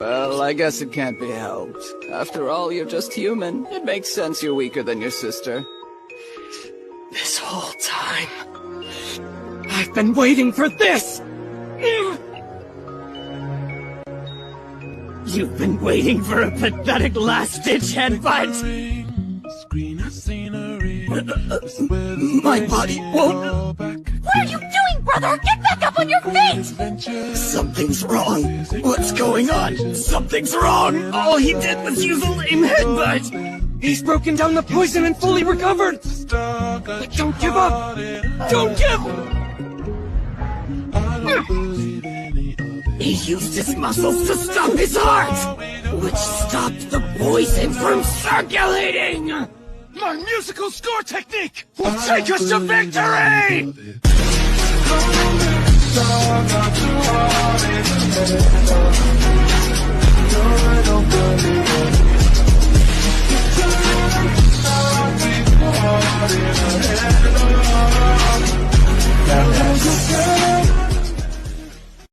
Well, I guess it can't be helped. After all, you're just human. It makes sense you're weaker than your sister. This whole time, I've been waiting for this! You've been waiting for a pathetic last-ditch headbutt! My body won't... What are you doing, brother? Get back up on your feet! Something's wrong. What's going on? Something's wrong! All he did was use a lame headbutt! He's broken down the poison and fully recovered! But don't give up! Don't give... He used his muscles to stop his heart! Which stopped the poison from circulating! My musical score technique will take us to victory!